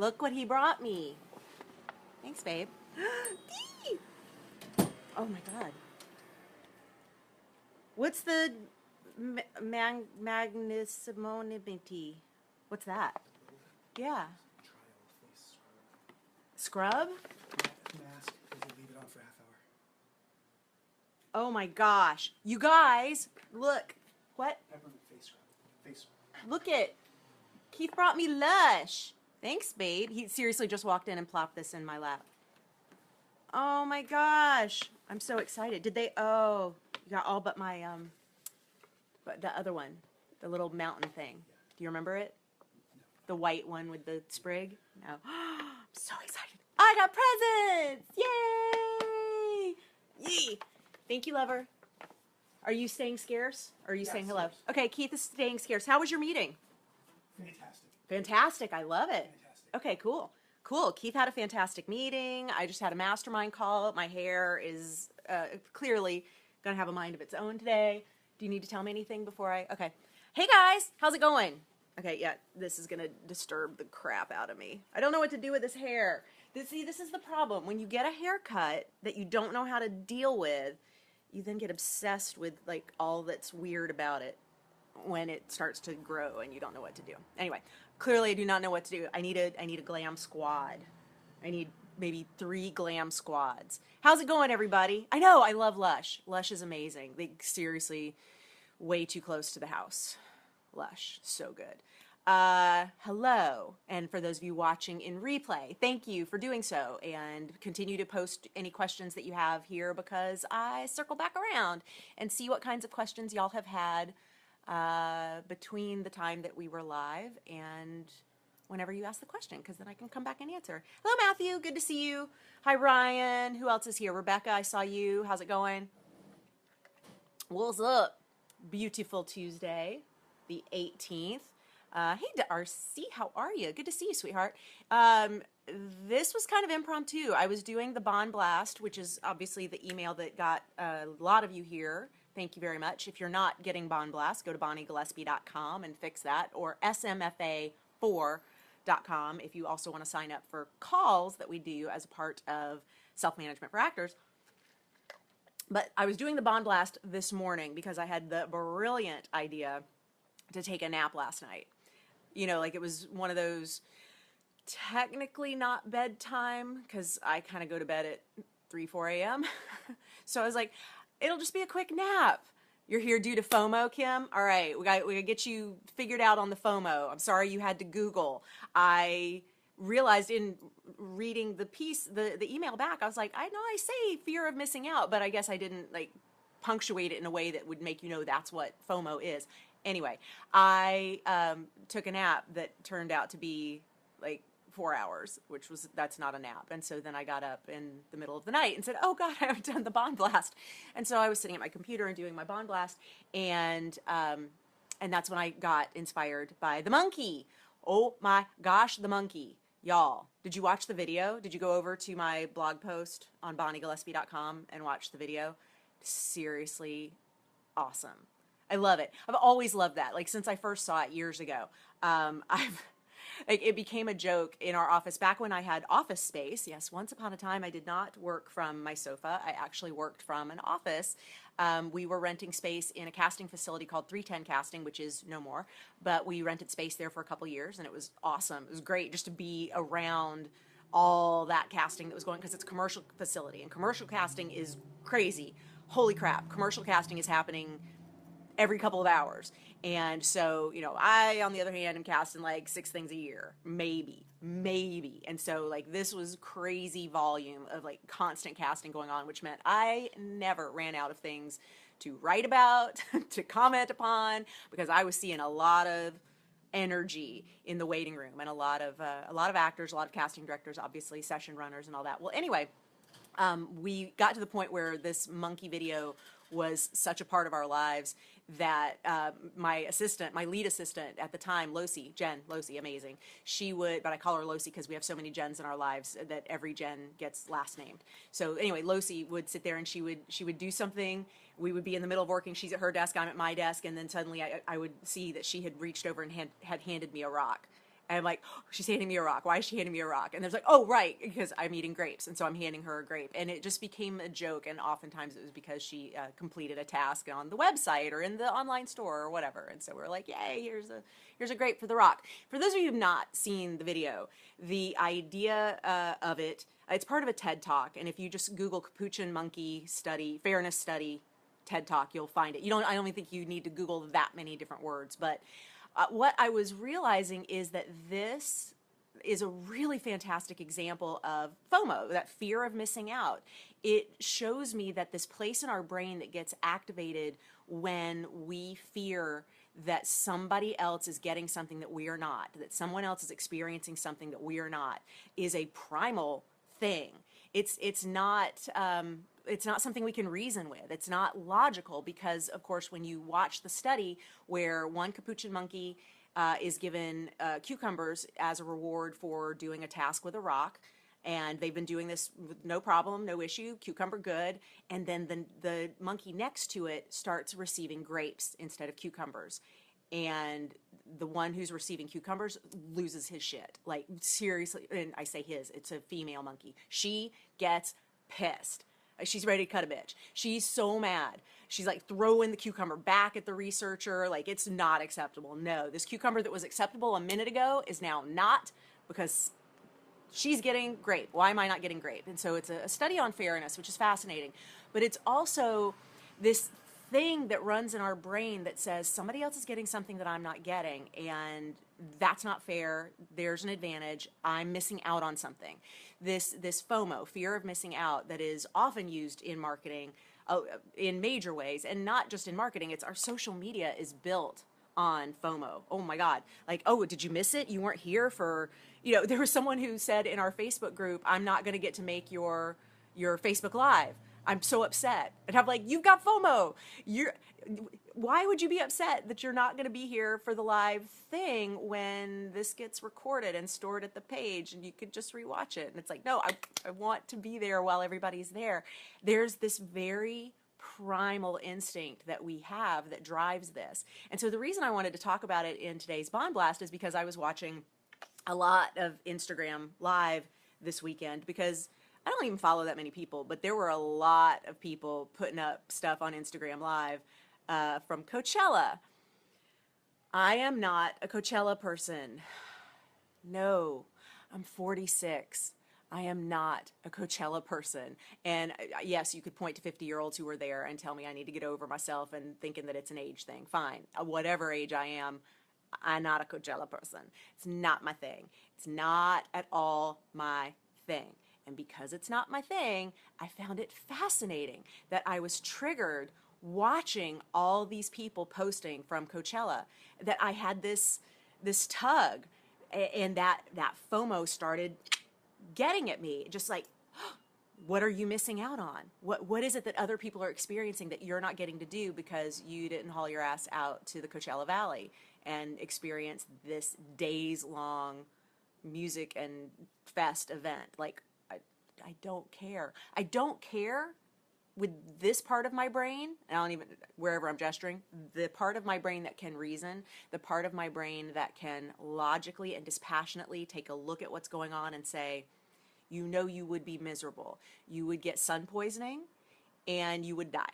Look what he brought me. Thanks, babe. Oh my God. What's the magnesimonimity? What's that? Yeah. Scrub? Mask, because you leave it on for a half hour. Oh my gosh. You guys, look. What? Peppermint face scrub. Face scrub. Look it. Keith brought me Lush. Thanks, babe. He seriously just walked in and plopped this in my lap. Oh my gosh. I'm so excited. Did they? Oh, you got all but my, but the other one. The little mountain thing. Do you remember it? No. The white one with the sprig? No. I'm so excited. I got presents! Yay! Yay! Thank you, lover. Are you staying scarce? Or are you saying hello? Scarce. Okay, Keith is staying scarce. How was your meeting? Fantastic. Fantastic. I love it. Fantastic. Okay, cool. Cool. Keith had a fantastic meeting. I just had a mastermind call. My hair is clearly going to have a mind of its own today. Do you need to tell me anything before I... Okay. Hey, guys. How's it going? Okay, yeah, this is going to disturb the crap out of me. I don't know what to do with this hair. This is the problem. When you get a haircut that you don't know how to deal with, you then get obsessed with, like, all that's weird about it when it starts to grow and you don't know what to do. Anyway, clearly I do not know what to do. I need a glam squad. I need maybe 3 glam squads. How's it going, everybody? I know, I love Lush. Lush is amazing. They seriously way too close to the house. Lush, so good. Hello, and for those of you watching in replay, thank you for doing so, and continue to post any questions that you have here because I circle back around and see what kinds of questions y'all have had between the time that we were live and whenever you ask the question, because then I can come back and answer. Hello, Matthew. Good to see you. Hi, Ryan. Who else is here? Rebecca, I saw you. How's it going? What's up? Beautiful Tuesday, the 18th. Hey, Darcy, how are you? Good to see you, sweetheart. This was kind of impromptu. I was doing the Bond Blast, which is obviously the email that got a lot of you here. Thank you very much. If you're not getting Bond Blast, go to BonnieGillespie.com and fix that, or smfa4.com if you also want to sign up for calls that we do as a part of Self-Management for Actors. But I was doing the Bond Blast this morning because I had the brilliant idea to take a nap last night. You know, like it was one of those technically not bedtime because I kind of go to bed at 3, 4 a.m. So I was like, it'll just be a quick nap. You're here due to FOMO, Kim? All right, we got to get you figured out on the FOMO. I'm sorry you had to Google. I realized in reading the piece, the email back, I was like, I know I say fear of missing out, but I guess I didn't like punctuate it in a way that would make you know that's what FOMO is. Anyway, I took a nap that turned out to be like 4 hours, that's not a nap. And so then I got up in the middle of the night and said, oh God, I haven't done the Bond Blast. And so I was sitting at my computer and doing my Bond Blast. And that's when I got inspired by the monkey. Oh my gosh, the monkey. Y'all, did you watch the video? Did you go over to my blog post on BonnieGillespie.com and watch the video? Seriously awesome. I love it. I've always loved that. Like since I first saw it years ago, it became a joke in our office back when I had office space. Yes, once upon a time I did not work from my sofa. I actually worked from an office. We were renting space in a casting facility called 310 Casting, which is no more, but we rented space there for a couple years and it was awesome. It was great just to be around all that casting that was going, because it's a commercial facility and commercial casting is crazy. Holy crap. Commercial casting is happening every couple of hours. And so, you know, I, on the other hand, am casting like 6 things a year, maybe. And so like this was crazy volume of like constant casting going on, which meant I never ran out of things to write about, to comment upon, because I was seeing a lot of energy in the waiting room and a lot of actors, a lot of casting directors, obviously session runners and all that. Well, anyway, we got to the point where this monkey video was such a part of our lives that my lead assistant at the time, Jen Losi, amazing. She would, but I call her Losi because we have so many Jens in our lives that every Jen gets last named. So anyway, Losi would sit there and she would do something. We would be in the middle of working. She's at her desk, I'm at my desk, and then suddenly I would see that she had reached over and had handed me a rock. And I'm like, oh, she's handing me a rock. Why is she handing me a rock? And there's like, oh, right, because I'm eating grapes. And so I'm handing her a grape. And it just became a joke. And oftentimes it was because she completed a task on the website or in the online store or whatever. And so we're like, yay, here's a grape for the rock. For those of you who have not seen the video, the idea of it, it's part of a TED Talk. And if you just Google capuchin monkey study, fairness study, TED Talk, you'll find it. I don't think you need to Google that many different words, but what I was realizing is that this is a really fantastic example of FOMO, that fear of missing out. It shows me that this place in our brain that gets activated when we fear that somebody else is getting something that we are not, that someone else is experiencing something that we are not, is a primal thing. It's not something we can reason with. It's not logical because, of course, when you watch the study where one capuchin monkey is given cucumbers as a reward for doing a task with a rock, and they've been doing this with no problem, no issue, cucumber good, and then the monkey next to it starts receiving grapes instead of cucumbers. And the one who's receiving cucumbers loses his shit. Like, seriously, and I say his, it's a female monkey. She gets pissed. She's ready to cut a bitch. She's so mad. She's like throwing the cucumber back at the researcher. Like, it's not acceptable. No, this cucumber that was acceptable a minute ago is now not because she's getting grape. Why am I not getting grape? And so it's a study on fairness, which is fascinating. But it's also this thing that runs in our brain that says somebody else is getting something that I'm not getting, and that's not fair. There's an advantage. I'm missing out on something. This FOMO, fear of missing out, that is often used in marketing in major ways, and not just in marketing. It's our social media is built on FOMO. Oh my God. Like, oh, did you miss it? You weren't here for, there was someone who said in our Facebook group, I'm not going to get to make your Facebook Live. I'm so upset. And I'm like, you've got FOMO. Why would you be upset that you're not going to be here for the live thing when this gets recorded and stored at the page and you could just rewatch it? And it's like, no, I want to be there while everybody's there. There's this very primal instinct that we have that drives this. And so the reason I wanted to talk about it in today's Bond Blast is because I was watching a lot of Instagram Live this weekend, because I don't even follow that many people, but there were a lot of people putting up stuff on Instagram Live from Coachella. I am not a Coachella person. No, I'm 46. I am not a Coachella person. And yes, you could point to 50-year-olds who were there and tell me I need to get over myself and thinking that it's an age thing. Fine. Whatever age I am, I'm not a Coachella person. It's not my thing. It's not at all my thing. And because it's not my thing, I found it fascinating that I was triggered watching all these people posting from Coachella, that I had this tug, and that FOMO started getting at me, just like, what are you missing out on? What is it that other people are experiencing that you're not getting to do because you didn't haul your ass out to the Coachella Valley and experience this days-long music and fest event? Like, I don't care. I don't care with this part of my brain, and I don't even, wherever I'm gesturing, the part of my brain that can reason, the part of my brain that can logically and dispassionately take a look at what's going on and say, you would be miserable. You would get sun poisoning and you would die.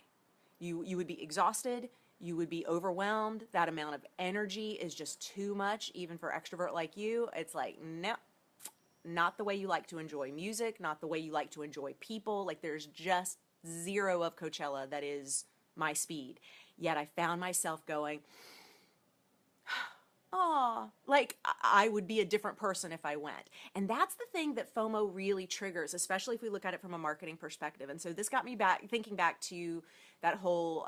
You would be exhausted. You would be overwhelmed. That amount of energy is just too much, even for extrovert like you. It's like, no. Not the way you like to enjoy music, not the way you like to enjoy people. Like, there's just zero of Coachella that is my speed. Yet I found myself going, oh, like I would be a different person if I went. And that's the thing that FOMO really triggers, especially if we look at it from a marketing perspective. And so this got me thinking back to that whole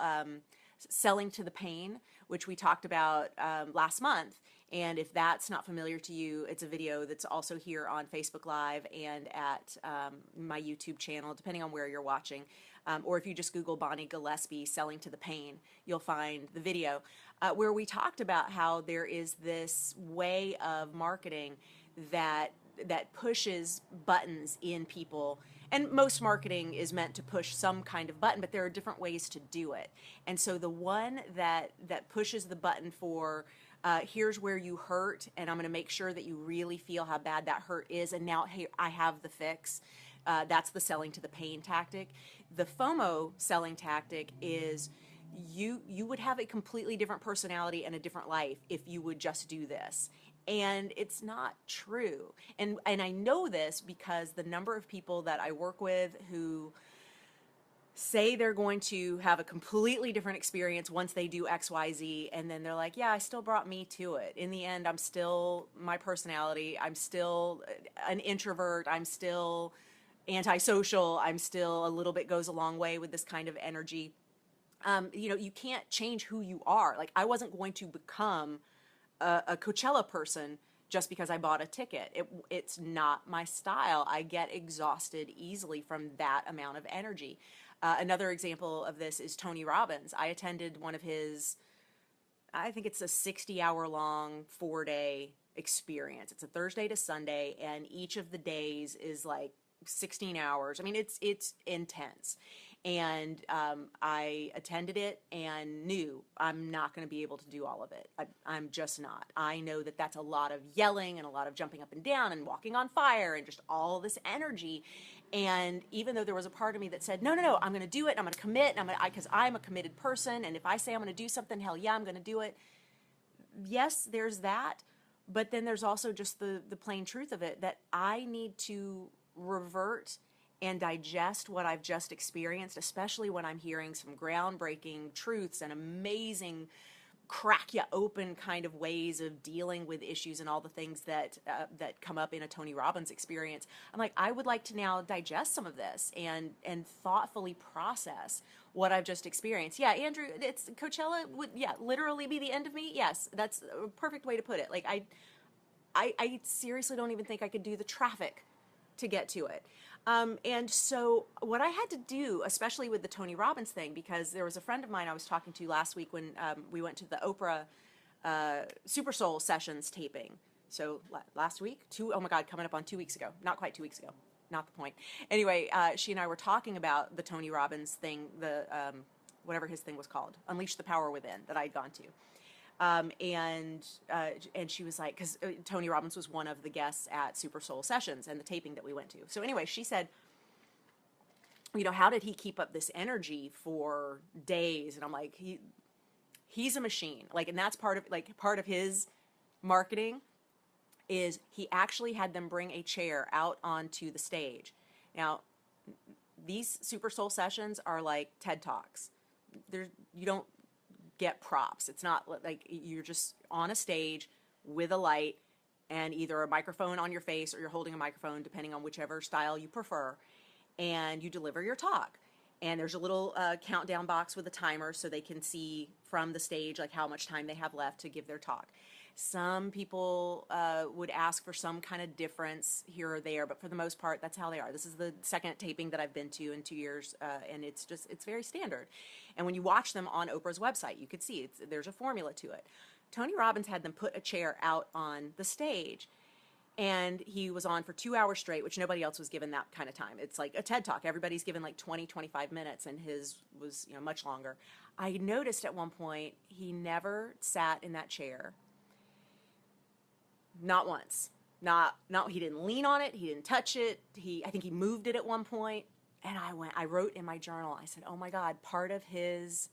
selling to the pain, which we talked about last month. And if that's not familiar to you, it's a video that's also here on Facebook Live and at my YouTube channel, depending on where you're watching. Or if you just Google Bonnie Gillespie selling to the pain, you'll find the video where we talked about how there is this way of marketing that pushes buttons in people. And most marketing is meant to push some kind of button, but there are different ways to do it. And so the one that pushes the button for Here's where you hurt, and I'm going to make sure that you really feel how bad that hurt is. And now, hey, I have the fix. That's the selling to the pain tactic. The FOMO selling tactic is you would have a completely different personality and a different life if you would just do this. And it's not true. And I know this because the number of people that I work with who say they're going to have a completely different experience once they do XYZ, and then they're like, yeah, I still brought me to it. In the end, I'm still my personality. I'm still an introvert. I'm still antisocial. I'm still a little bit goes a long way with this kind of energy. You can't change who you are. Like, I wasn't going to become a Coachella person just because I bought a ticket. It's not my style. I get exhausted easily from that amount of energy. Another example of this is Tony Robbins. I attended one of his, I think it's a 60-hour long 4-day experience. It's a Thursday to Sunday, and each of the days is like 16 hours. I mean, it's intense. And I attended it and knew I'm not going to be able to do all of it. I'm just not. I know that that's a lot of yelling and a lot of jumping up and down and walking on fire and just all this energy. And even though there was a part of me that said, no, I'm going to do it. And I'm going to commit. And because I'm a committed person. And if I say I'm going to do something, hell yeah, I'm going to do it. Yes, there's that. But then there's also just the plain truth of it, that I need to revert and digest what I've just experienced, especially when I'm hearing some groundbreaking truths and amazing crack you open kind of ways of dealing with issues and all the things that come up in a Tony Robbins experience. I'm like, I would like to now digest some of this and thoughtfully process what I've just experienced. Yeah, Andrew, it's Coachella would literally be the end of me. Yes, that's a perfect way to put it. Like, I seriously don't even think I could do the traffic to get to it. And so what I had to do, especially with the Tony Robbins thing, because there was a friend of mine I was talking to last week when we went to the Oprah Super Soul Sessions taping. So last week, oh my God, coming up on 2 weeks ago. Not quite 2 weeks ago. Not the point. Anyway, she and I were talking about the Tony Robbins thing, the whatever his thing was called, Unleash the Power Within, that I'd gone to. And she was like, because Tony Robbins was one of the guests at Super Soul Sessions and the taping that we went to. So anyway, she said, how did he keep up this energy for days? And I'm like, he's a machine. Like, and that's part of his marketing is he actually had them bring a chair out onto the stage. Now, these Super Soul Sessions are like TED Talks. You don't get props. It's not like you're just on a stage with a light and either a microphone on your face or you're holding a microphone, depending on whichever style you prefer, and you deliver your talk. And there's a little countdown box with a timer so they can see from the stage like how much time they have left to give their talk. Some people would ask for some kind of difference here or there, but for the most part, that's how they are. This is the second taping that I've been to in 2 years, and it's very standard. And when you watch them on Oprah's website, you could see there's a formula to it. Tony Robbins had them put a chair out on the stage, and he was on for 2 hours straight, which nobody else was given that kind of time. It's like a TED Talk. Everybody's given like 20, 25 minutes, and his was much longer. I noticed at one point he never sat in that chair. Not once. Not he didn't lean on it, he didn't touch it. I think he moved it at one point. And I wrote in my journal, I said, "Oh my God, part of his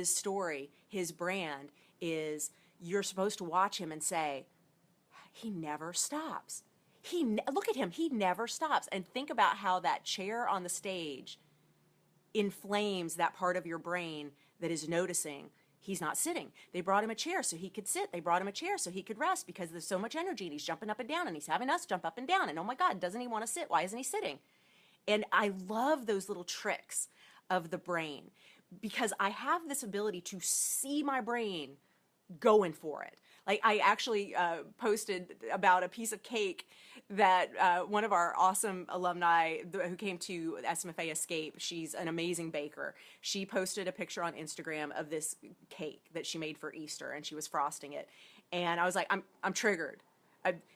story, his brand is you're supposed to watch him and say, he never stops. Look at him, he never stops." And think about how that chair on the stage inflames that part of your brain that is noticing he's not sitting. They brought him a chair so he could sit. They brought him a chair so he could rest because there's so much energy and he's jumping up and down and he's having us jump up and down. And oh my God, doesn't he want to sit? Why isn't he sitting? And I love those little tricks of the brain because I have this ability to see my brain going for it. Like, I actually posted about a piece of cake that one of our awesome alumni who came to SMFA Escape, she's an amazing baker. She posted a picture on Instagram of this cake that she made for Easter, and she was frosting it. And I was like, I'm triggered.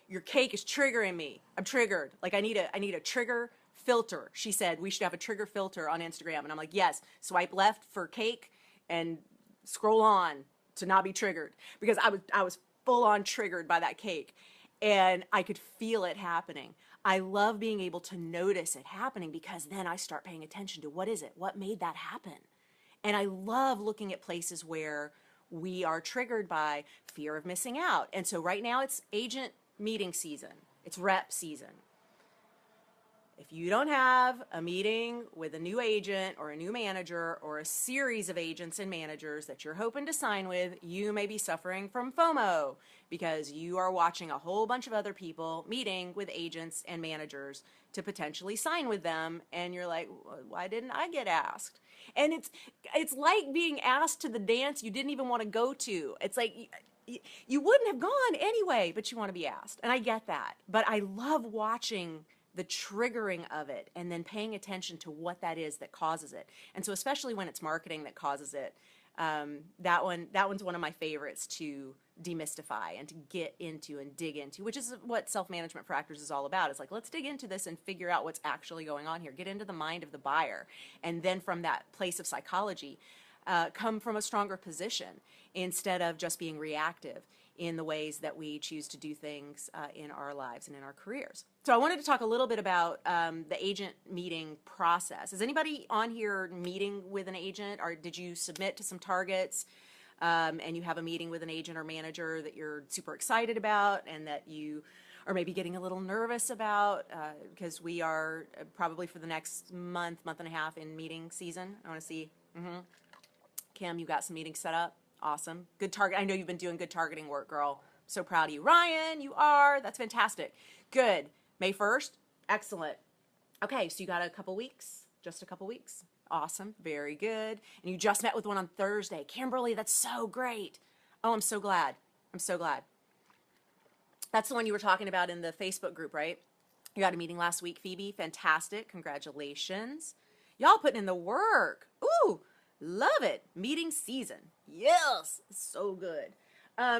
Your cake is triggering me. I'm triggered. Like, I need a trigger filter. She said we should have a trigger filter on Instagram. And I'm like, yes, swipe left for cake and scroll on to not be triggered, because I was full on triggered by that cake, and I could feel it happening. I love being able to notice it happening, because then I start paying attention to what is it? What made that happen? And I love looking at places where we are triggered by fear of missing out. And so right now it's agent meeting season. It's rep season. If you don't have a meeting with a new agent or a new manager or a series of agents and managers that you're hoping to sign with, you may be suffering from FOMO, because you are watching a whole bunch of other people meeting with agents and managers to potentially sign with them, and you're like, why didn't I get asked? And it's like being asked to the dance you didn't even want to go to. It's like you wouldn't have gone anyway, but you want to be asked. And I get that. But I love watching the triggering of it and then paying attention to what that is that causes it. And so especially when it's marketing that causes it, that one's one of my favorites to demystify and to get into and dig into, which is what self-management for actors is all about. It's like, let's dig into this and figure out what's actually going on here. Get into the mind of the buyer. And then from that place of psychology, come from a stronger position instead of just being reactive in the ways that we choose to do things in our lives and in our careers. So I wanted to talk a little bit about the agent meeting process. Is anybody on here meeting with an agent, or did you submit to some targets and you have a meeting with an agent or manager that you're super excited about and that you are maybe getting a little nervous about, because we are probably for the next month and a half in meeting season. I want to see. Kim, you got some meetings set up? Awesome. Good target. I know you've been doing good targeting work, girl. So proud of you. Ryan, you are. That's fantastic. Good. May 1st. Excellent. Okay, so you got a couple weeks. Just a couple weeks. Awesome. Very good. And you just met with one on Thursday. Kimberly, that's so great. Oh, I'm so glad. I'm so glad. That's the one you were talking about in the Facebook group, right? You had a meeting last week, Phoebe. Fantastic. Congratulations. Y'all putting in the work. Ooh. Love it. Meeting season. Yes. So good.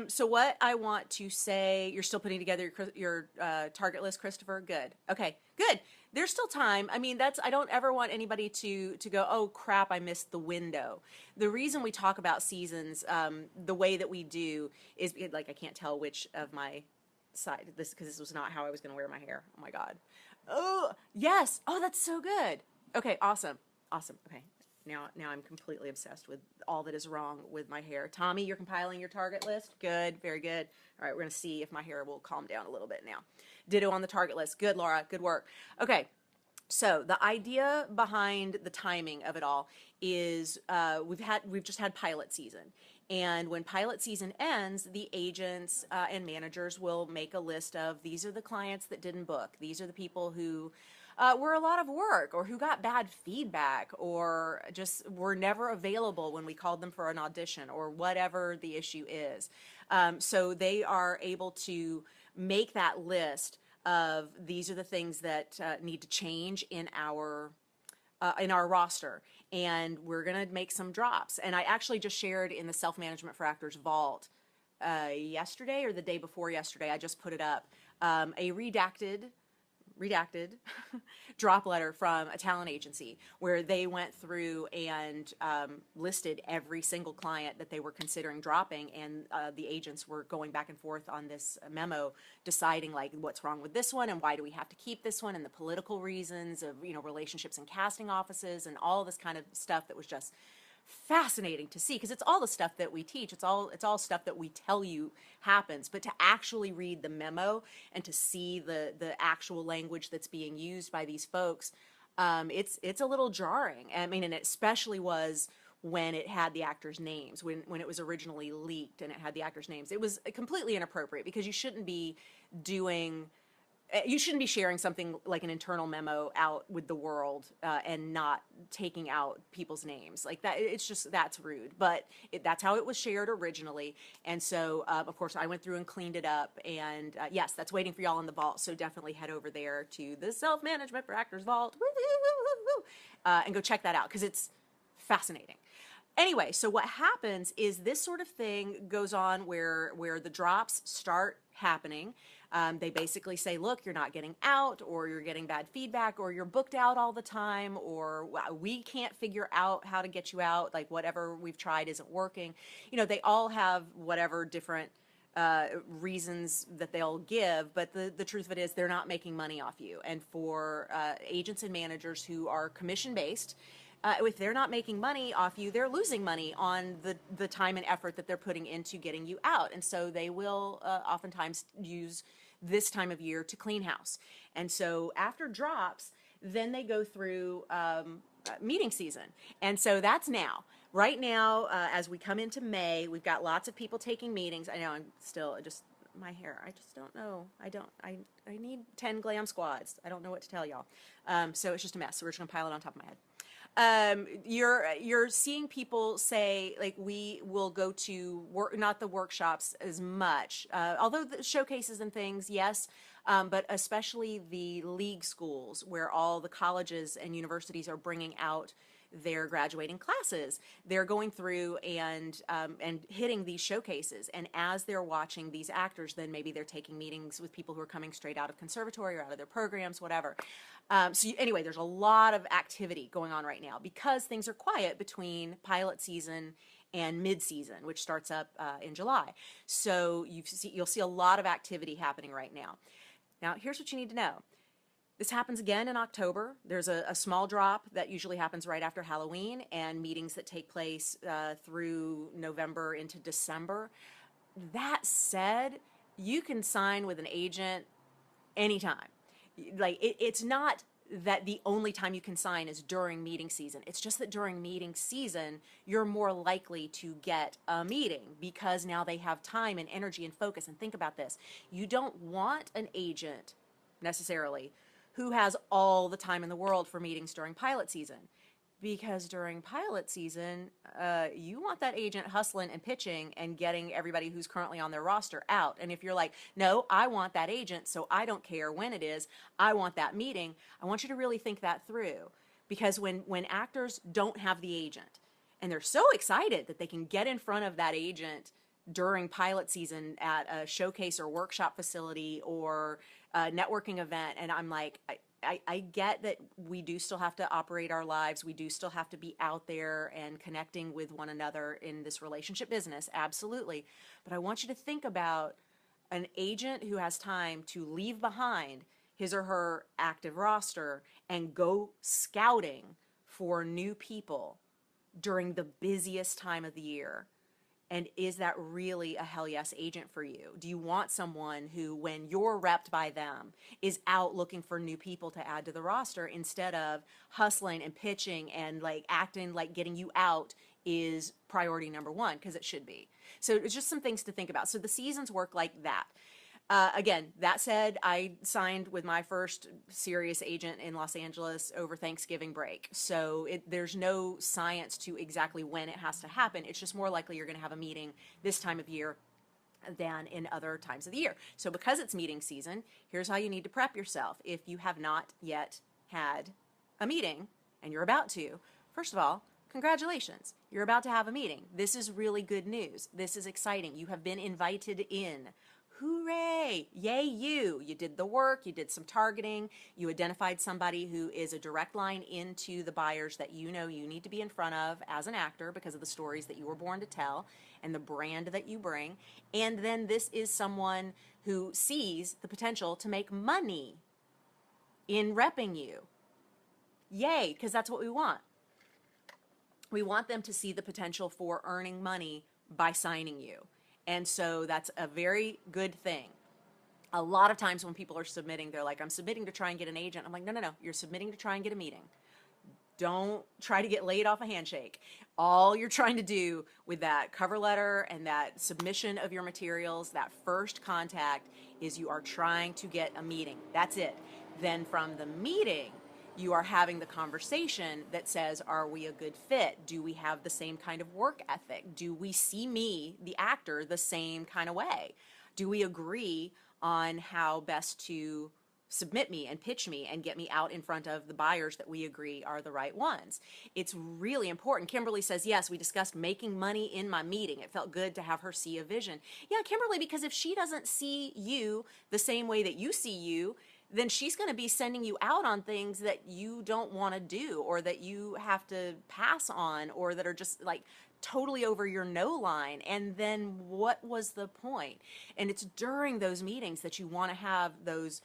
So what I want to say, you're still putting together your target list, Christopher? Good. Okay, good. There's still time. I mean, I don't ever want anybody to go, oh crap, I missed the window. The reason we talk about seasons the way that we do is, like, I can't tell which of my side, because this was not how I was going to wear my hair. Oh my God. Oh, yes. Oh, that's so good. Okay, awesome. Awesome. Okay. Now I'm completely obsessed with all that is wrong with my hair. Tommy, you're compiling your target list? Good, very good. All right, we're going to see if my hair will calm down a little bit now. Ditto on the target list. Good, Laura, good work. Okay, so the idea behind the timing of it all is we've just had pilot season. And when pilot season ends, the agents and managers will make a list of, these are the clients that didn't book. These are the people who were a lot of work, or who got bad feedback, or just were never available when we called them for an audition, or whatever the issue is. So they are able to make that list of, these are the things that need to change in our roster, and we're going to make some drops. And I actually just shared in the Self-Management for Actors Vault yesterday or the day before yesterday, I just put it up, a redacted drop letter from a talent agency where they went through and listed every single client that they were considering dropping, and the agents were going back and forth on this memo, deciding like what's wrong with this one and why do we have to keep this one, and the political reasons of, you know, relationships in casting offices and all this kind of stuff that was just fascinating to see, because it's all the stuff that we teach. It's all stuff that we tell you happens, but to actually read the memo and to see the actual language that's being used by these folks, it's a little jarring. I mean, and it especially was when it had the actors' names, when it was originally leaked and it had the actors' names. It was completely inappropriate, because you shouldn't be sharing something like an internal memo out with the world and not taking out people's names like that. It's just, that's rude, but that's how it was shared originally. And so, of course, I went through and cleaned it up, and yes, that's waiting for y'all in the vault. So definitely head over there to the Self-Management for Actors Vault and go check that out, because it's fascinating. Anyway, so what happens is this sort of thing goes on where the drops start happening. They basically say, look, you're not getting out, or you're getting bad feedback, or you're booked out all the time, or we can't figure out how to get you out. Like whatever we've tried isn't working. You know, they all have whatever different reasons that they'll give, but the truth of it is they're not making money off you. And for agents and managers who are commission based, if they're not making money off you, they're losing money on the time and effort that they're putting into getting you out. And so they will oftentimes use this time of year to clean house. And so after drops, then they go through meeting season. And so that's now. Right now, as we come into May, we've got lots of people taking meetings. I know I'm still just, my hair, I just don't know. I need 10 glam squads. I don't know what to tell y'all. So it's just a mess. So we're just gonna pile it on top of my head. You're seeing people say, like, we will go to work, not the workshops as much, although the showcases and things, yes, but especially the league schools where all the colleges and universities are bringing out their graduating classes. They're going through and hitting these showcases, and as they're watching these actors, then maybe they're taking meetings with people who are coming straight out of conservatory or out of their programs, whatever. Anyway, there's a lot of activity going on right now because things are quiet between pilot season and mid-season, which starts up in July. So you'll see a lot of activity happening right now. Now, here's what you need to know. This happens again in October. There's a small drop that usually happens right after Halloween, and meetings that take place through November into December. That said, you can sign with an agent anytime. Like, it's not that the only time you can sign is during meeting season. It's just that during meeting season, you're more likely to get a meeting because now they have time and energy and focus. And think about this. You don't want an agent necessarily who has all the time in the world for meetings during pilot season. Because during pilot season, you want that agent hustling and pitching and getting everybody who's currently on their roster out. And if you're like, no, I want that agent, so I don't care when it is, I want that meeting, I want you to really think that through. Because when actors don't have the agent, and they're so excited that they can get in front of that agent during pilot season at a showcase or workshop facility or a networking event, and I'm like, I get that we do still have to operate our lives. We do still have to be out there and connecting with one another in this relationship business, absolutely. But I want you to think about an agent who has time to leave behind his or her active roster and go scouting for new people during the busiest time of the year. And is that really a hell yes agent for you? Do you want someone who, when you're repped by them, is out looking for new people to add to the roster instead of hustling and pitching and like acting like getting you out is priority number one, because it should be. So it's just some things to think about. So the seasons work like that. Again, that said, I signed with my first serious agent in Los Angeles over Thanksgiving break. So there's no science to exactly when it has to happen. It's just more likely you're going to have a meeting this time of year than in other times of the year. So because it's meeting season, here's how you need to prep yourself. If you have not yet had a meeting and you're about to, first of all, congratulations. You're about to have a meeting. This is really good news. This is exciting. You have been invited in. Hooray! Yay you! You did the work, you did some targeting, you identified somebody who is a direct line into the buyers that you know you need to be in front of as an actor because of the stories that you were born to tell and the brand that you bring. And then this is someone who sees the potential to make money in repping you. Yay, because that's what we want. We want them to see the potential for earning money by signing you. And so that's a very good thing. A lot of times when people are submitting, they're like, I'm submitting to try and get an agent. I'm like, no, you're submitting to try and get a meeting. Don't try to get laid off a handshake. All you're trying to do with that cover letter and that submission of your materials, that first contact, is you are trying to get a meeting. That's it. Then from the meeting, you are having the conversation that says, are we a good fit? Do we have the same kind of work ethic? Do we see me, the actor, the same kind of way? Do we agree on how best to submit me and pitch me and get me out in front of the buyers that we agree are the right ones. It's really important. Kimberly says, yes, we discussed making money in my meeting. It felt good to have her see a vision. Yeah, Kimberly, because if she doesn't see you the same way that you see you, then she's going to be sending you out on things that you don't want to do, or that you have to pass on, or that are just like totally over your no line. And then what was the point? And it's during those meetings that you want to have those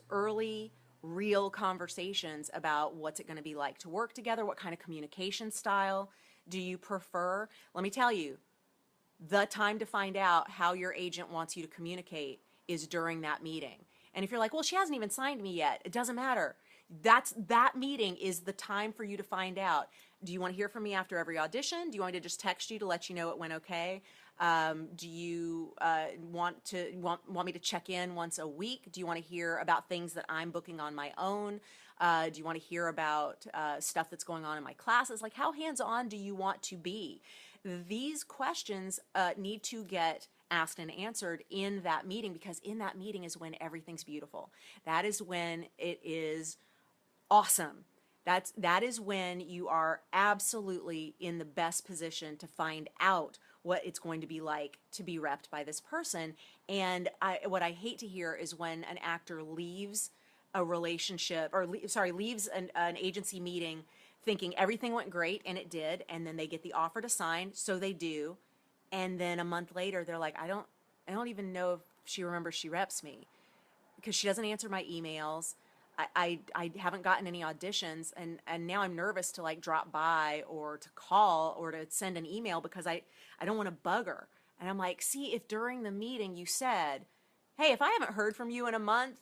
early real conversations about what's it going to be like to work together, what kind of communication style do you prefer. Let me tell you, the time to find out how your agent wants you to communicate is during that meeting. And if you're like, well, she hasn't even signed me yet, it doesn't matter. That meeting is the time for you to find out. Do you want to hear from me after every audition? Do you want me to just text you to let you know it went okay? Do you want me to check in once a week? Do you want to hear about things that I'm booking on my own? Do you want to hear about stuff that's going on in my classes? Like, how hands-on do you want to be? These questions need to get asked and answered in that meeting, because in that meeting is when everything's beautiful. That is when it is awesome. That is when you are absolutely in the best position to find out what it's going to be like to be repped by this person. And what I hate to hear is when an actor leaves a relationship, or leaves an agency meeting thinking everything went great, and it did, and then they get the offer to sign, so they do, and then a month later they're like, I don't even know if she remembers she reps me, because she doesn't answer my emails. I haven't gotten any auditions, and now I'm nervous to like drop by or to call or to send an email because I don't want to bug her. And I'm like, see, if during the meeting you said, hey, if I haven't heard from you in a month,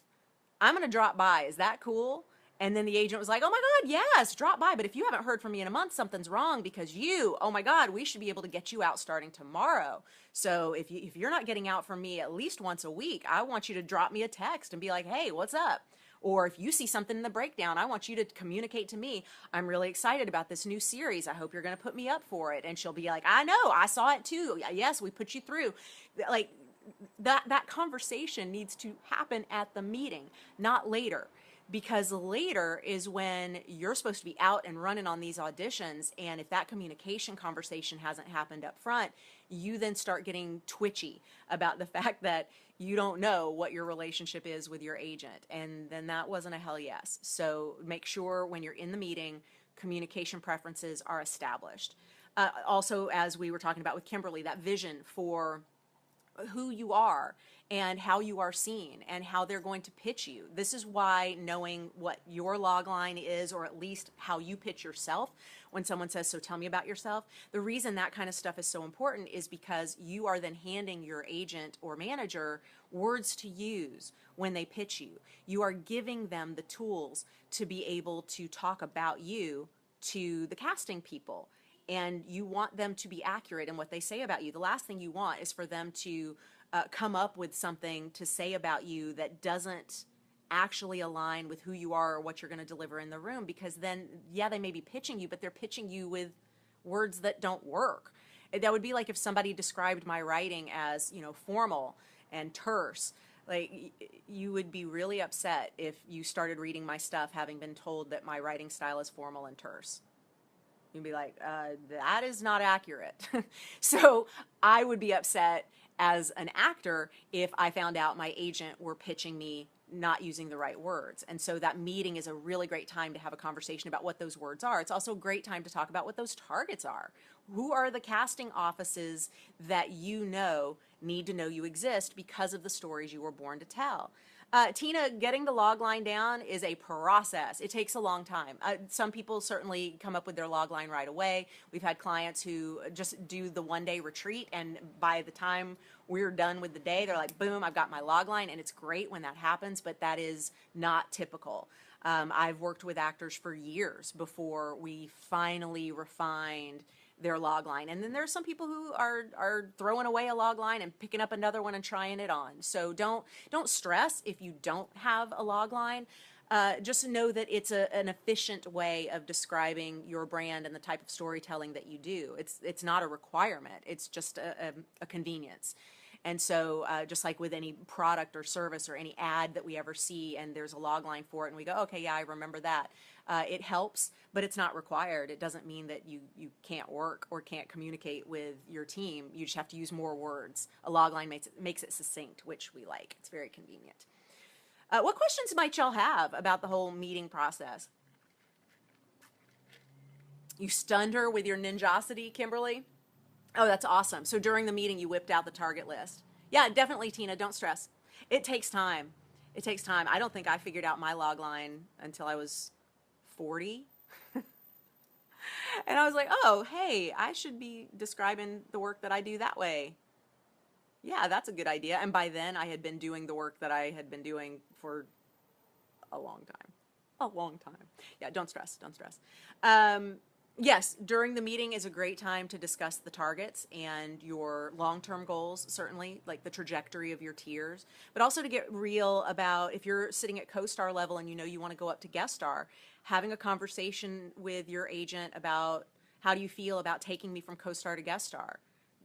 I'm going to drop by. Is that cool? And then the agent was like, oh my God, yes, drop by. But if you haven't heard from me in a month, something's wrong, because oh my God, we should be able to get you out starting tomorrow. So if you're not getting out from me at least once a week, I want you to drop me a text and be like, hey, what's up? Or if you see something in the breakdown, I want you to communicate to me, I'm really excited about this new series. I hope you're going to put me up for it. And she'll be like, I know, I saw it too. Yes, we put you through. Like, that conversation needs to happen at the meeting, not later. Because later is when you're supposed to be out and running on these auditions, and if that communication conversation hasn't happened up front, you then start getting twitchy about the fact that you don't know what your relationship is with your agent, and then that wasn't a hell yes. So make sure when you're in the meeting, communication preferences are established. Also, as we were talking about with Kimberly, that vision for who you are and how you are seen and how they're going to pitch you. This is why knowing what your log line is, or at least how you pitch yourself when someone says, so tell me about yourself, the reason that kind of stuff is so important is because you are then handing your agent or manager words to use when they pitch you. You are giving them the tools to be able to talk about you to the casting people. And you want them to be accurate in what they say about you. The last thing you want is for them to come up with something to say about you that doesn't actually align with who you are or what you're going to deliver in the room, because then, yeah, they may be pitching you, but they're pitching you with words that don't work. That would be like if somebody described my writing as, formal and terse. Like, you would be really upset if you started reading my stuff having been told that my writing style is formal and terse. You'd be like, that is not accurate. So I would be upset as an actor if I found out my agent were pitching me not using the right words. And so that meeting is a really great time to have a conversation about what those words are. It's also a great time to talk about what those targets are. Who are the casting offices that you know need to know you exist because of the stories you were born to tell? Tina, getting the log line down is a process. It takes a long time. Some people certainly come up with their log line right away. We've had clients who just do the one-day retreat, and by the time we're done with the day, they're like, boom, I've got my log line, and it's great when that happens, but that is not typical. I've worked with actors for years before we finally refined their log line. And then there's some people who are throwing away a log line and picking up another one and trying it on. So don't stress if you don't have a log line. Just know that it's an efficient way of describing your brand and the type of storytelling that you do. It's not a requirement. It's just a convenience. And so just like with any product or service or any ad that we ever see and there's a log line for it and we go, okay, yeah, I remember that. It helps, but it's not required. It doesn't mean that you can't work or can't communicate with your team. You just have to use more words. A log line makes it succinct, which we like. It's very convenient. What questions might y'all have about the whole meeting process? You stunned her with your ninjosity, Kimberly? Oh, that's awesome. So during the meeting, you whipped out the target list. Yeah, definitely, Tina. Don't stress. It takes time. It takes time. I don't think I figured out my log line until I was 40. And I was like, oh, hey, I should be describing the work that I do that way. Yeah, that's a good idea. And by then, I had been doing the work that I had been doing for a long time. A long time. Yeah, don't stress. Don't stress. Yes, during the meeting is a great time to discuss the targets and your long-term goals, certainly, like the trajectory of your tiers, but also to get real about if you're sitting at co-star level and you know you want to go up to guest star, having a conversation with your agent about how do you feel about taking me from co-star to guest star?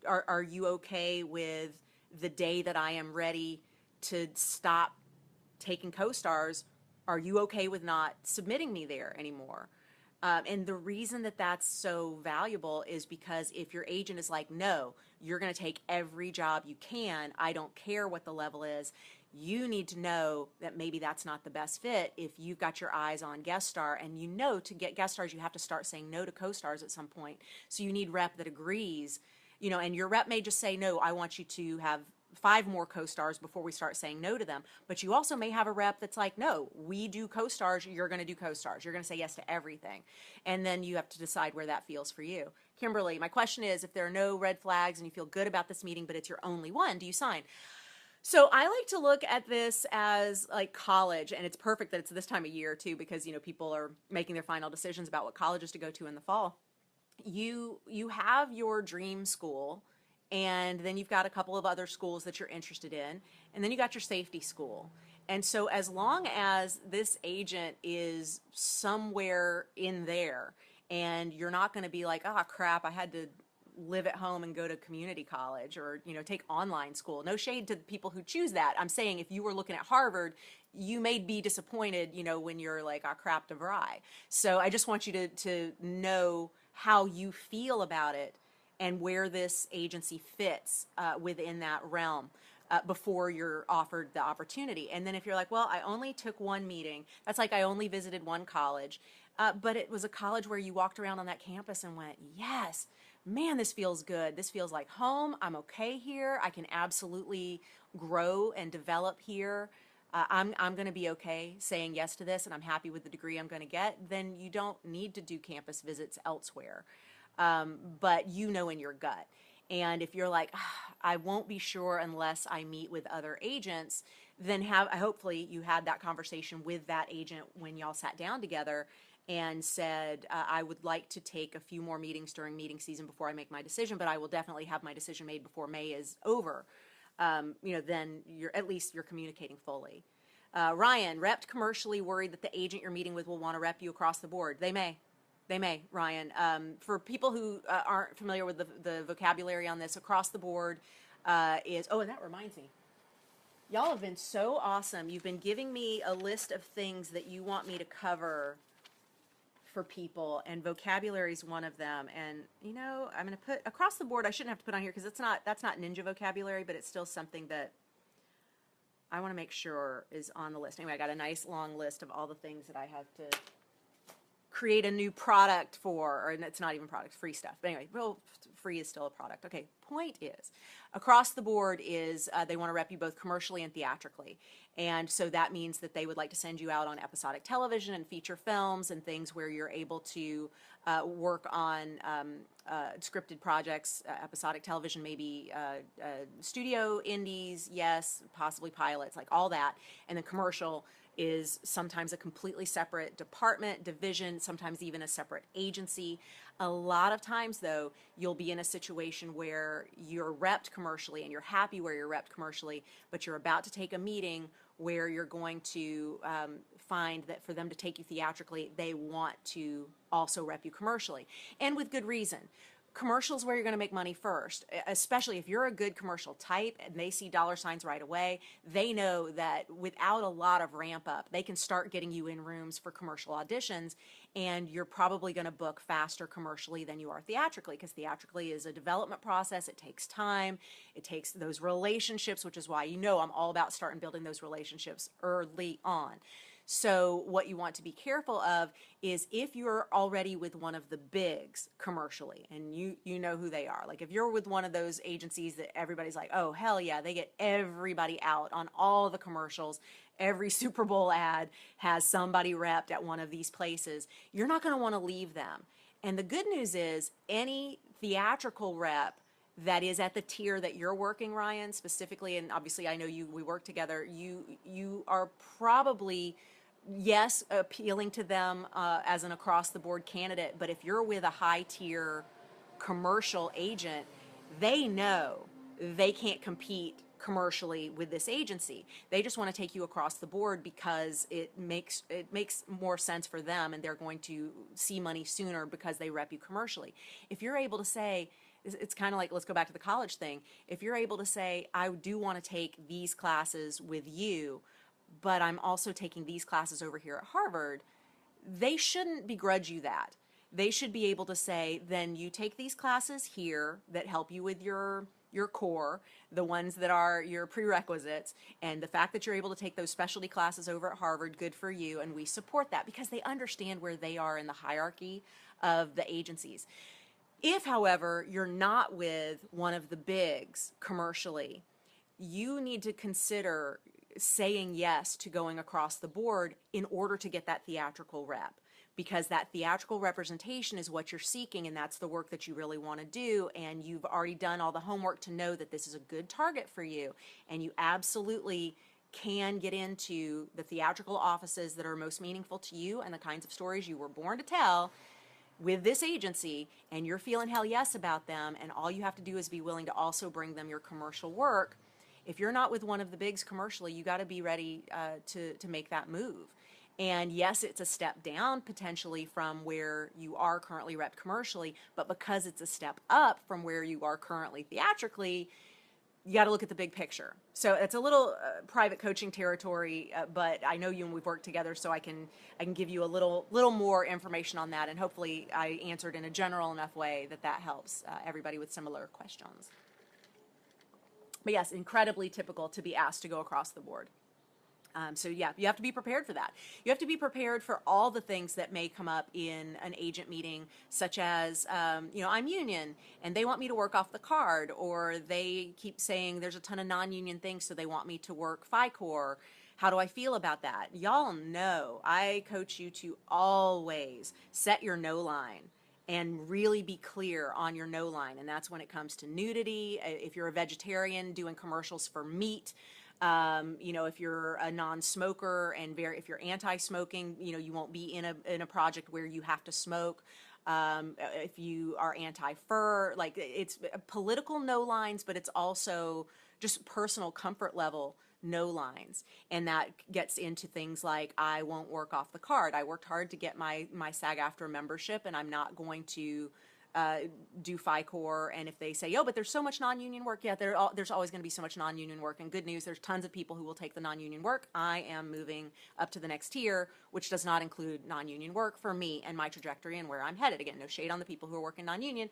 Are you okay with the day that I am ready to stop taking co-stars? Are you okay with not submitting me there anymore? And the reason that that's so valuable is because if your agent is like, no, you're going to take every job you can, I don't care what the level is, you need to know that maybe that's not the best fit if you've got your eyes on guest star, and you know to get guest stars you have to start saying no to co-stars at some point. So you need rep that agrees, you know, and your rep may just say, no, I want you to have 5 more co-stars before we start saying no to them. But you also may have a rep that's like, no, we do co-stars, you're going to do co-stars. You're going to say yes to everything. And then you have to decide where that feels for you. Kimberly, my question is, if there are no red flags and you feel good about this meeting, but it's your only one, do you sign? So I like to look at this as like college, and it's perfect that it's this time of year too, because, you know, people are making their final decisions about what colleges to go to in the fall. You have your dream school, and then you've got a couple of other schools that you're interested in, and then you got your safety school. And so as long as this agent is somewhere in there and you're not going to be like, oh crap, I had to live at home and go to community college or, you know, take online school. No shade to the people who choose that. I'm saying if you were looking at Harvard, you may be disappointed, you know, when you're like, oh crap, DeVry. So I just want you to know how you feel about it and where this agency fits within that realm before you're offered the opportunity. And then if you're like, well, I only took one meeting, that's like I only visited one college, but it was a college where you walked around on that campus and went, yes, man, this feels good. This feels like home. I'm okay here. I can absolutely grow and develop here. I'm going to be okay saying yes to this, and I'm happy with the degree I'm going to get. Then you don't need to do campus visits elsewhere. But you know in your gut. And if you're like, I won't be sure unless I meet with other agents, then hopefully you had that conversation with that agent when y'all sat down together and said, I would like to take a few more meetings during meeting season before I make my decision, but I will definitely have my decision made before May is over. You know, then at least you're communicating fully. Ryan, repped commercially, worried that the agent you're meeting with will want to rep you across the board. They may. They may, Ryan. For people who aren't familiar with the vocabulary on this, across the board is, oh, and that reminds me. Y'all have been so awesome. You've been giving me a list of things that you want me to cover for people, and vocabulary is one of them. And, you know, I'm going to put, across the board, I shouldn't have to put on here because that's not ninja vocabulary, but it's still something that I want to make sure is on the list. Anyway, I got a nice long list of all the things that I have to create a new product for, or it's not even product, free stuff. But anyway, well, free is still a product. Okay, point is, across the board is they want to rep you both commercially and theatrically. And so that means that they would like to send you out on episodic television and feature films and things where you're able to work on scripted projects, episodic television, maybe studio indies, yes, possibly pilots, like all that. And then commercial is sometimes a completely separate department, division, sometimes even a separate agency. A lot of times, though, you'll be in a situation where you're repped commercially and you're happy where you're repped commercially, but you're about to take a meeting where you're going to find that for them to take you theatrically, they want to also rep you commercially. And with good reason. commercials where you're going to make money first, especially if you're a good commercial type and they see dollar signs right away. They know that without a lot of ramp up, they can start getting you in rooms for commercial auditions, and you're probably going to book faster commercially than you are theatrically, because theatrically is a development process. It takes time. It takes those relationships, which is why, I'm all about starting building those relationships early on. So what you want to be careful of is if you're already with one of the bigs commercially, and you know who they are. Like if you're with one of those agencies that everybody's like, oh, hell yeah, they get everybody out on all the commercials. Every Super Bowl ad has somebody repped at one of these places. You're not going to want to leave them. And the good news is any theatrical rep that is at the tier that you're working, Ryan, specifically, and obviously I know we work together, you are probably, yes, appealing to them as an across-the-board candidate, but if you're with a high-tier commercial agent, they know they can't compete commercially with this agency. They just want to take you across the board because it makes more sense for them, and they're going to see money sooner because they rep you commercially. If you're able to say, it's kind of like, let's go back to the college thing. If you're able to say, I do want to take these classes with you, but I'm also taking these classes over here at Harvard, they shouldn't begrudge you that. They should be able to say, then you take these classes here that help you with your core, the ones that are your prerequisites, and the fact that you're able to take those specialty classes over at Harvard, good for you, and we support that because they understand where they are in the hierarchy of the agencies. If, however, you're not with one of the bigs commercially, you need to consider saying yes to going across the board in order to get that theatrical rep, because that theatrical representation is what you're seeking, and that's the work that you really want to do, and you've already done all the homework to know that this is a good target for you, and you absolutely can get into the theatrical offices that are most meaningful to you and the kinds of stories you were born to tell with this agency, and you're feeling hell yes about them, and all you have to do is be willing to also bring them your commercial work. If you're not with one of the bigs commercially, you got to be ready to make that move. And yes, it's a step down potentially from where you are currently repped commercially, but because it's a step up from where you are currently theatrically, you got to look at the big picture. So it's a little private coaching territory, but I know you and we've worked together, so I can give you a little more information on that, and hopefully I answered in a general enough way that helps everybody with similar questions. But yes, incredibly typical to be asked to go across the board. So yeah, you have to be prepared for that. You have to be prepared for all the things that may come up in an agent meeting, such as, I'm union and they want me to work off the card, or they keep saying there's a ton of non-union things, so they want me to work FICOR. How do I feel about that? Y'all know I coach you to always set your no line and really be clear on your no line. And that's when it comes to nudity. If you're a vegetarian, doing commercials for meat. If you're a non-smoker and if you're anti-smoking, you won't be in a project where you have to smoke. If you are anti-fur, like it's political no lines, but it's also just personal comfort level no lines. And that gets into things like, I won't work off the card. I worked hard to get my SAG-AFTRA membership, and I'm not going to do FICOR. And if they say, but there's so much non-union work, there's always going to be so much non-union work. And good news, there's tons of people who will take the non-union work. I am moving up to the next tier, which does not include non-union work for me and my trajectory and where I'm headed. Again, no shade on the people who are working non-union.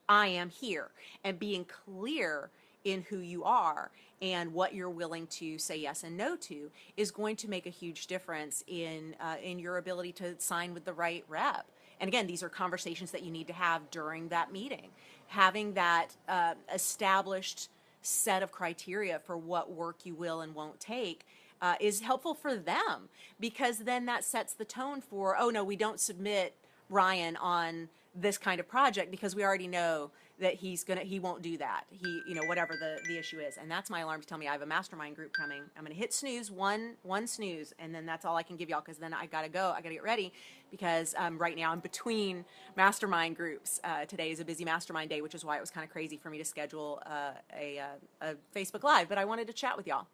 I am here. And being clear in who you are and what you're willing to say yes and no to is going to make a huge difference in your ability to sign with the right rep. And again, these are conversations that you need to have during that meeting. Having that established set of criteria for what work you will and won't take is helpful for them, because then that sets the tone for, oh no, we don't submit Ryan on this kind of project because we already know that he won't do that. Whatever the issue is. And that's my alarm to tell me I have a mastermind group coming. I'm going to hit snooze, one snooze, and then that's all I can give y'all, because then I got to go. I got to get ready, because right now I'm between mastermind groups. Today is a busy mastermind day, which is why it was kind of crazy for me to schedule a Facebook Live, but I wanted to chat with y'all.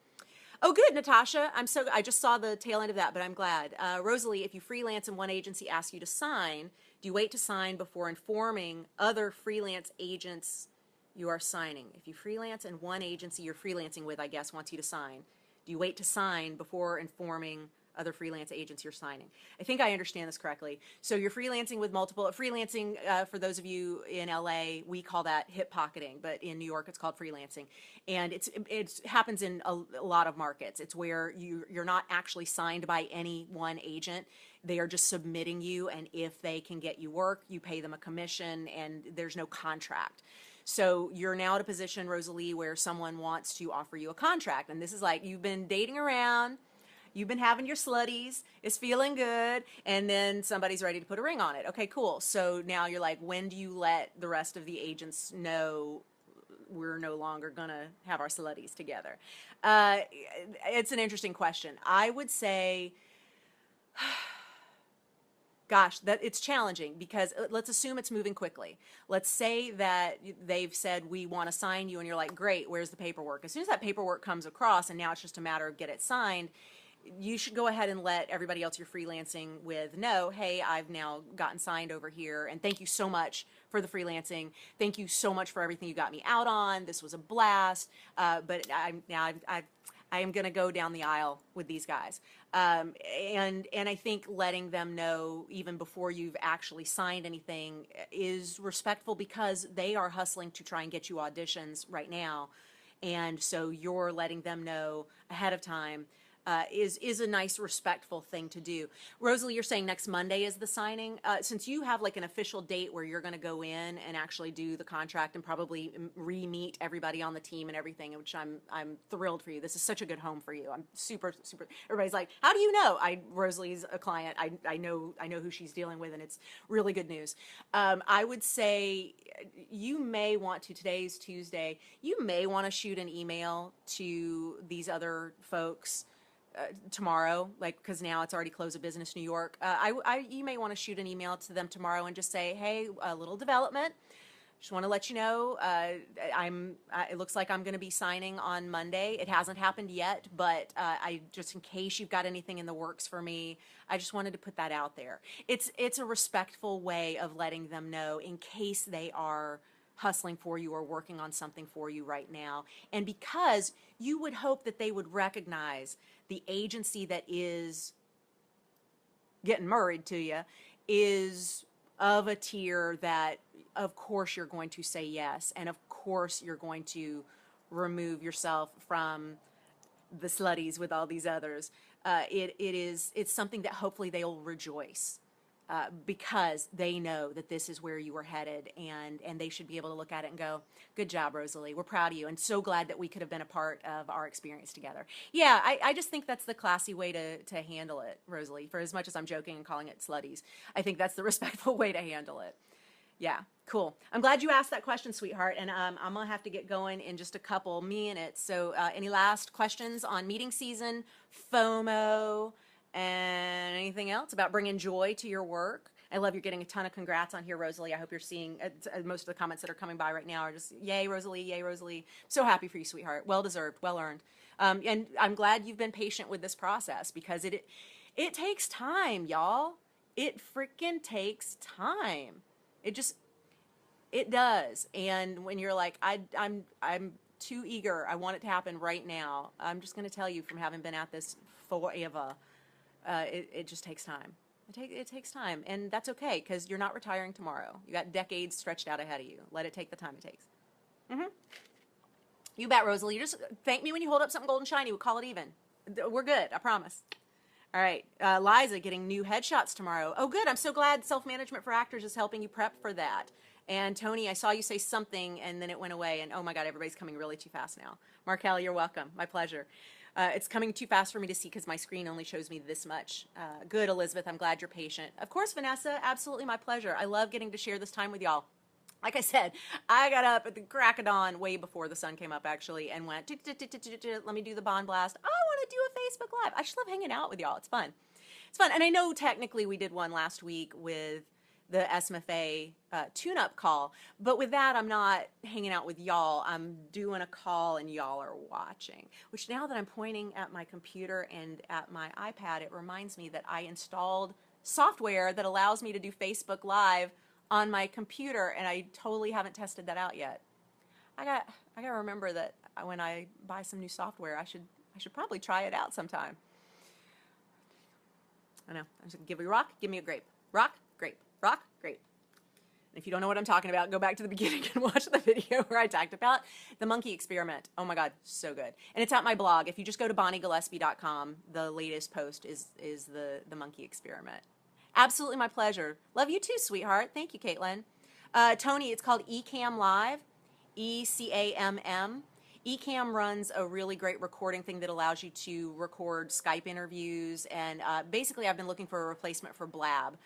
Oh, good, Natasha. I just saw the tail end of that, but I'm glad. Rosalie, if you freelance and one agency asks you to sign, do you wait to sign before informing other freelance agents you are signing? If you freelance and one agency you're freelancing with, I guess, wants you to sign, do you wait to sign before informing other freelance agents you're signing? I think I understand this correctly. So you're freelancing with freelancing, for those of you in LA, we call that hip pocketing, but in New York it's called freelancing. And it happens in a lot of markets. It's where you're not actually signed by any one agent. They are just submitting you, and if they can get you work, you pay them a commission, and there's no contract. So you're now at a position, Rosalie, where someone wants to offer you a contract. And this is like, you've been dating around, you've been having your slutties, it's feeling good, and then somebody's ready to put a ring on it. Okay, cool. So now you're like, when do you let the rest of the agents know we're no longer gonna have our slutties together? It's an interesting question. I would say, gosh, that it's challenging, because let's assume it's moving quickly. Let's say that they've said, we want to sign you, and you're like, great, where's the paperwork? As soon as that paperwork comes across and now it's just a matter of get it signed, you should go ahead and let everybody else you're freelancing with know, hey, I've now gotten signed over here, and thank you so much for the freelancing. Thank you so much for everything you got me out on. This was a blast, but I am going to go down the aisle with these guys. And I think letting them know even before you've actually signed anything is respectful, because they are hustling to try and get you auditions right now. And so you're letting them know ahead of time is a nice, respectful thing to do. Rosalie, you're saying next Monday is the signing. Since you have like an official date where you're going to go in and actually do the contract and probably re-meet everybody on the team and everything, which I'm thrilled for you. This is such a good home for you. I'm super. Everybody's like, how do you know? Rosalie's a client. I know who she's dealing with, and it's really good news. I would say you may want to. Today's Tuesday. You may want to shoot an email to these other folks tomorrow, like, because now it's already close of business New York. You may want to shoot an email to them tomorrow and just say, hey, a little development. Just want to let you know, it looks like I'm going to be signing on Monday. It hasn't happened yet, but just in case you've got anything in the works for me, I just wanted to put that out there. It's a respectful way of letting them know in case they are hustling for you or working on something for you right now. And because you would hope that they would recognize the agency that is getting married to you is of a tier that, of course, you're going to say yes. And of course, you're going to remove yourself from the slutties with all these others. It's something that hopefully they'll rejoice. Because they know that this is where you were headed, and they should be able to look at it and go, good job, Rosalie. We're proud of you, and so glad that we could have been a part of our experience together. Yeah, I just think that's the classy way to handle it, Rosalie. For as much as I'm joking and calling it slutties, I think that's the respectful way to handle it. Yeah, cool. I'm glad you asked that question, sweetheart, and I'm going to have to get going in just a couple minutes. So any last questions on meeting season, FOMO, and anything else about bringing joy to your work? I love you're getting a ton of congrats on here, Rosalie. I hope you're seeing most of the comments that are coming by right now are just, yay, Rosalie, yay, Rosalie. So happy for you, sweetheart. Well deserved, well earned. And I'm glad you've been patient with this process, because it takes time, y'all. It freaking takes time. It does. And when you're like, I'm too eager, I want it to happen right now, I'm just going to tell you, from having been at this forever, it just takes time. It takes time, and that's okay, because you're not retiring tomorrow. You got decades stretched out ahead of you. Let it take the time it takes. You bet, Rosalie. You just thank me when you hold up something gold and shiny. We'll call it even. We're good, I promise. All right, Liza getting new headshots tomorrow. Oh, good. I'm so glad Self-Management for Actors is helping you prep for that. And Tony, I saw you say something, and then it went away, and oh my God, everybody's coming really too fast now. Markel, you're welcome. My pleasure. It's coming too fast for me to see because my screen only shows me this much. Good, Elizabeth. I'm glad you're patient. Of course, Vanessa. Absolutely my pleasure. I love getting to share this time with y'all. Like I said, I got up at the crack of dawn, way before the sun came up, actually, and went, let me do the Bond Blast. I want to do a Facebook Live. I just love hanging out with y'all. It's fun. It's fun. And I know technically we did one last week with the SMFA tune-up call. But with that, I'm not hanging out with y'all. I'm doing a call and y'all are watching. Which now that I'm pointing at my computer and at my iPad, it reminds me that I installed software that allows me to do Facebook Live on my computer, and I totally haven't tested that out yet. I got to remember that when I buy some new software, I should probably try it out sometime. I know. I should give you a rock, give me a grape. Rock, grape. Rock, grape. And if you don't know what I'm talking about, go back to the beginning and watch the video where I talked about the monkey experiment. Oh my God, so good. And it's at my blog. If you just go to bonniegillespie.com, the latest post is the monkey experiment. Absolutely my pleasure. Love you too, sweetheart. Thank you, Caitlin. Tony, it's called Ecamm Live, ECAMM. Ecamm runs a really great recording thing that allows you to record Skype interviews, and basically I've been looking for a replacement for Blab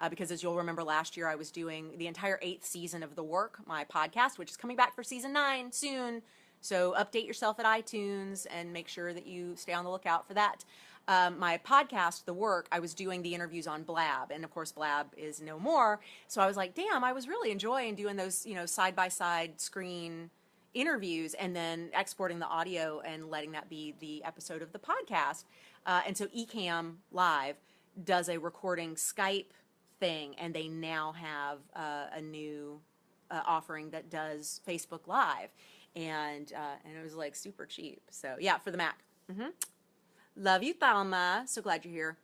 because as you'll remember last year I was doing the entire 8th season of The Work, my podcast, which is coming back for season 9 soon, so update yourself at iTunes and make sure that you stay on the lookout for that. My podcast, The Work, I was doing the interviews on Blab, and of course Blab is no more, so I was like, damn, I was really enjoying doing those, side-by-side screen interviews and then exporting the audio and letting that be the episode of the podcast. And so Ecamm Live does a recording Skype thing, and they now have a new offering that does Facebook Live, and it was like super cheap. So yeah, for the Mac. Love you, Thalma. So glad you're here.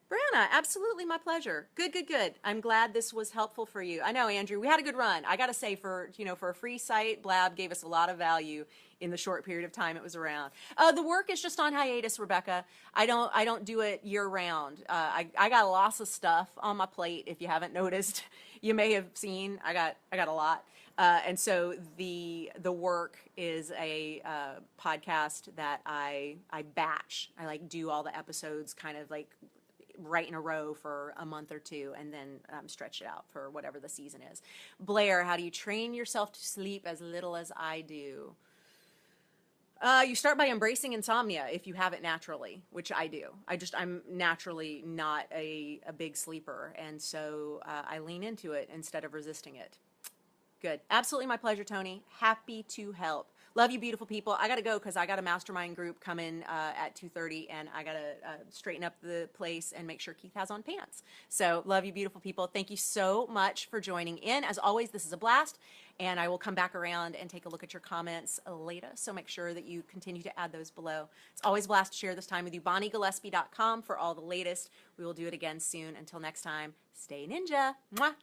Brianna, absolutely my pleasure. Good. I'm glad this was helpful for you. I know, Andrew, we had a good run. I got to say, for a free site, Blab gave us a lot of value in the short period of time it was around. The Work is just on hiatus, Rebecca. I don't do it year round. I got lots of stuff on my plate. If you haven't noticed, you may have seen. I got a lot. And so the Work is a podcast that I batch. I do all the episodes kind of right in a row for a month or two, and then stretch it out for whatever the season is. Blair, how do you train yourself to sleep as little as I do? You start by embracing insomnia if you have it naturally, which I do. I'm naturally not a big sleeper, and so I lean into it instead of resisting it. Good. Absolutely my pleasure, Tony. Happy to help. Love you, beautiful people. I got to go because I got a mastermind group coming at 2:30, and I got to straighten up the place and make sure Keith has on pants. So love you, beautiful people. Thank you so much for joining in. As always, this is a blast, and I will come back around and take a look at your comments later, so make sure that you continue to add those below. It's always a blast to share this time with you. BonnieGillespie.com for all the latest. We will do it again soon. Until next time, stay ninja. Mwah.